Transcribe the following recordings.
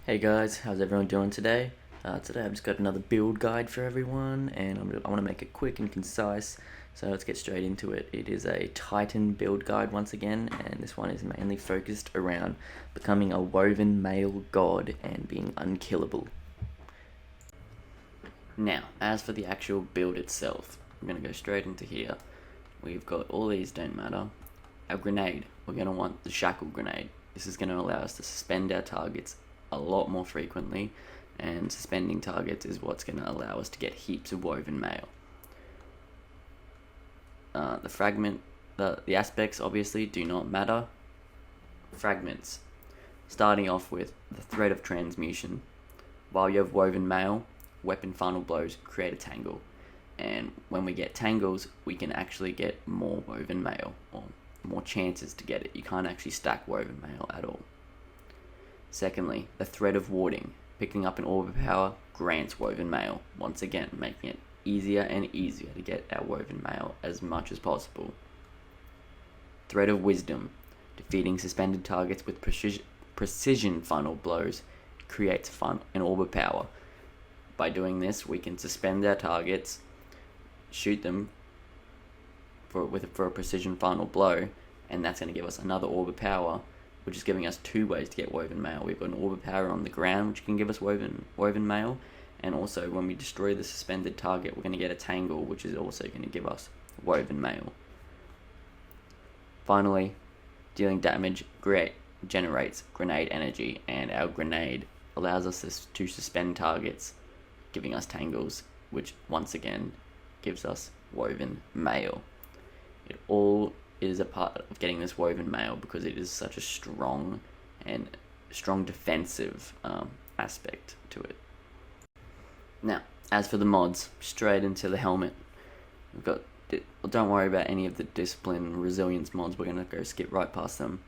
Hey guys, how's everyone doing today? Today I've just got another build guide for everyone, and I want to make it quick and concise, so let's get straight into it. It is a Titan build guide once again, and this one is mainly focused around becoming a woven male god and being unkillable. Now, as for the actual build itself, I'm going to go straight into here. We've got all these don't matter. Our grenade, we're going to want the shackle grenade. This is going to allow us to suspend our targets a lot more frequently, and suspending targets is what's going to allow us to get heaps of woven mail. The fragment, the aspects obviously do not matter. Fragments, starting off with the thread of transmutation. While you have woven mail, weapon final blows create a tangle, and when we get tangles, we can actually get more woven mail, or more chances to get it. You can't actually stack woven mail at all. Secondly, the thread of warding. Picking up an orb of power grants woven mail, once again making it easier and easier to get our woven mail as much as possible. Thread of wisdom. Defeating suspended targets with precision final blows creates an orb of power. By doing this, we can suspend our targets, shoot them for a precision final blow, and that's going to give us another orb of power, which is giving us two ways to get woven mail. We've got an orb of power on the ground, which can give us woven mail, and also when we destroy the suspended target, we're going to get a tangle, which is also going to give us woven mail. Finally, dealing damage generates grenade energy, and our grenade allows us to suspend targets, giving us tangles, which once again gives us woven mail. It all is a part of getting this woven mail because it is such a strong defensive aspect to it. Now, as for the mods, straight into the helmet. We've got. Don't worry about any of the discipline resilience mods. We're gonna go skip right past them.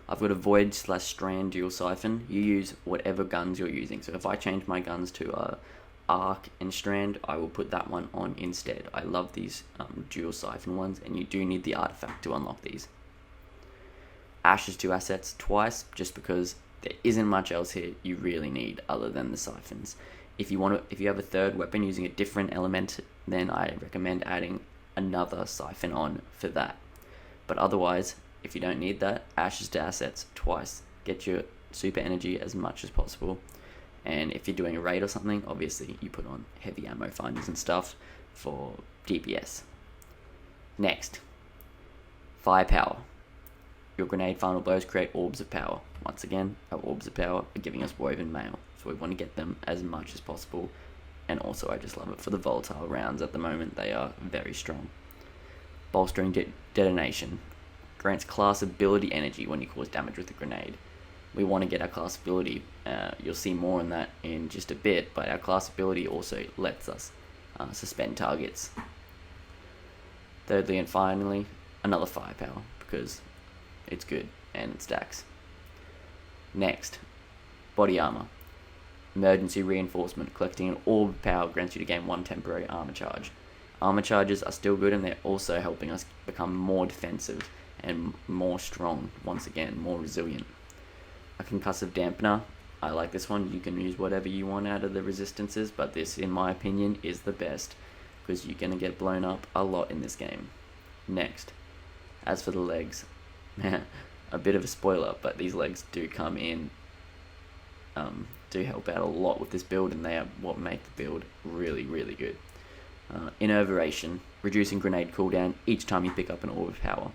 I've got a Void/Strand dual siphon. You use whatever guns you're using. So if I change my guns to Arc and Strand, I will put that one on instead. I love these dual siphon ones, and you do need the artifact to unlock these. Ashes to assets twice, just because there isn't much else here you really need other than the siphons. If you have a third weapon using a different element, then I recommend adding another siphon on for that. But otherwise, if you don't need that, ashes to assets twice. Get your super energy as much as possible. And if you're doing a raid or something, obviously you put on heavy ammo finders and stuff for DPS. Next, firepower. Your grenade final blows create orbs of power. Once again, our orbs of power are giving us woven mail, so we want to get them as much as possible. And also, I just love it for the volatile rounds at the moment. They are very strong. Bolstering detonation. Grants class ability energy when you cause damage with a grenade. We want to get our class ability. You'll see more on that in just a bit, but our class ability also lets us suspend targets. Thirdly and finally, another firepower, because it's good and it stacks. Next, body armor. Emergency reinforcement. Collecting an orb of power grants you to gain 1 temporary armor charge. Armor charges are still good, and they're also helping us become more defensive and more strong, once again, more resilient. A concussive dampener. I like this one. You can use whatever you want out of the resistances, but this, in my opinion, is the best, because you're going to get blown up a lot in this game. Next, as for the legs, a bit of a spoiler, but these legs do come in, do help out a lot with this build, and they are what make the build really, really good. Innervation, reducing grenade cooldown each time you pick up an orb of power.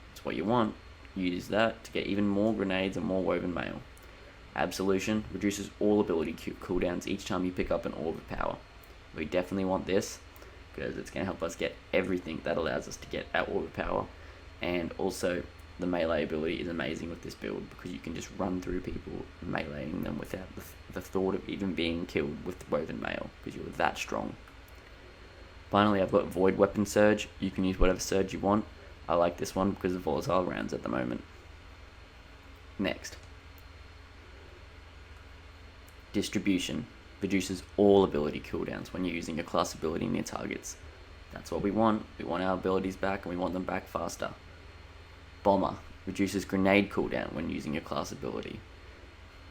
That's what you want. Use that to get even more grenades and more woven mail. Absolution reduces all ability cooldowns each time you pick up an orb of power. We definitely want this because it's going to help us get everything that allows us to get our orb of power. And also, the melee ability is amazing with this build because you can just run through people meleeing them without the thought of even being killed with woven mail because you're that strong. Finally, I've got Void Weapon Surge. You can use whatever surge you want. I like this one because of volatile rounds at the moment. Next. Distribution. Reduces all ability cooldowns when you're using your class ability near targets. That's what we want. We want our abilities back, and we want them back faster. Bomber. Reduces grenade cooldown when using your class ability.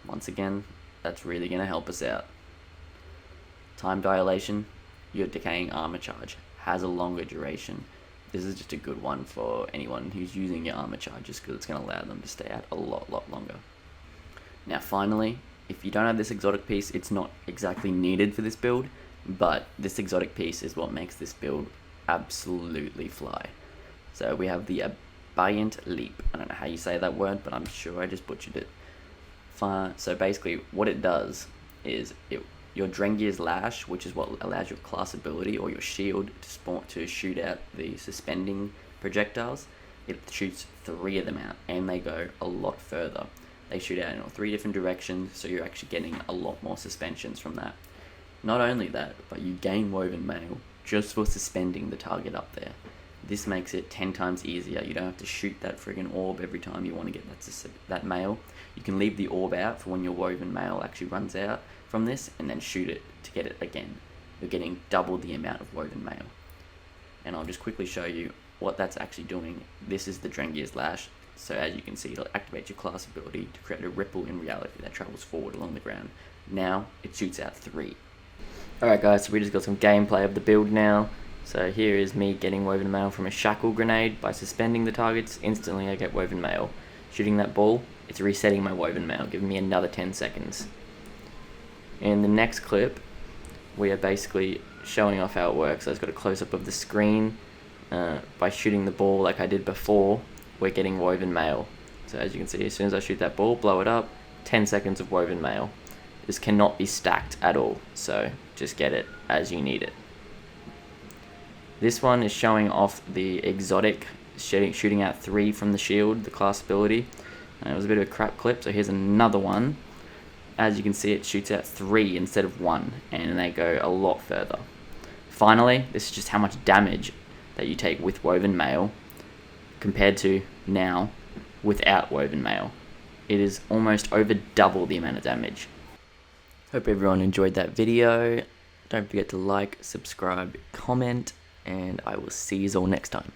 Once again, that's really going to help us out. Time dilation, your decaying armor charge has a longer duration. This is just a good one for anyone who's using your armor charges because it's going to allow them to stay out a lot longer. Now finally, if you don't have this exotic piece, it's not exactly needed for this build, but this exotic piece is what makes this build absolutely fly. So we have the abit leap. I don't know how you say that word, but I'm sure I just butchered it. So basically what it does is your Drengir's Lash, which is what allows your class ability or your shield to shoot out the suspending projectiles. It shoots 3 of them out, and they go a lot further. They shoot out in 3 different directions, so you're actually getting a lot more suspensions from that. Not only that, but you gain woven mail just for suspending the target up there. This makes it 10 times easier. You don't have to shoot that friggin' orb every time you want to get that mail. You can leave the orb out for when your woven mail actually runs out from this, and then shoot it to get it again. You're getting double the amount of woven mail. And I'll just quickly show you what that's actually doing. This is the Drengir's Lash. So as you can see, it'll activate your class ability to create a ripple in reality that travels forward along the ground. Now it shoots out 3. Alright guys, so we just got some gameplay of the build now. So here is me getting woven mail from a shackle grenade. By suspending the targets, instantly I get woven mail. Shooting that ball, it's resetting my woven mail, giving me another 10 seconds. In the next clip, we are basically showing off how it works. So it's got a close-up of the screen. By shooting the ball like I did before, we're getting woven mail. So as you can see, as soon as I shoot that ball, blow it up, 10 seconds of woven mail. This cannot be stacked at all, so just get it as you need it. This one is showing off the exotic, shooting out 3 from the shield, the class ability. It was a bit of a crap clip, so here's another one. As you can see, it shoots out 3 instead of 1, and they go a lot further. Finally, this is just how much damage that you take with woven mail compared to now without woven mail. It is almost over double the amount of damage. Hope everyone enjoyed that video. Don't forget to like, subscribe, comment, and I will see you all next time.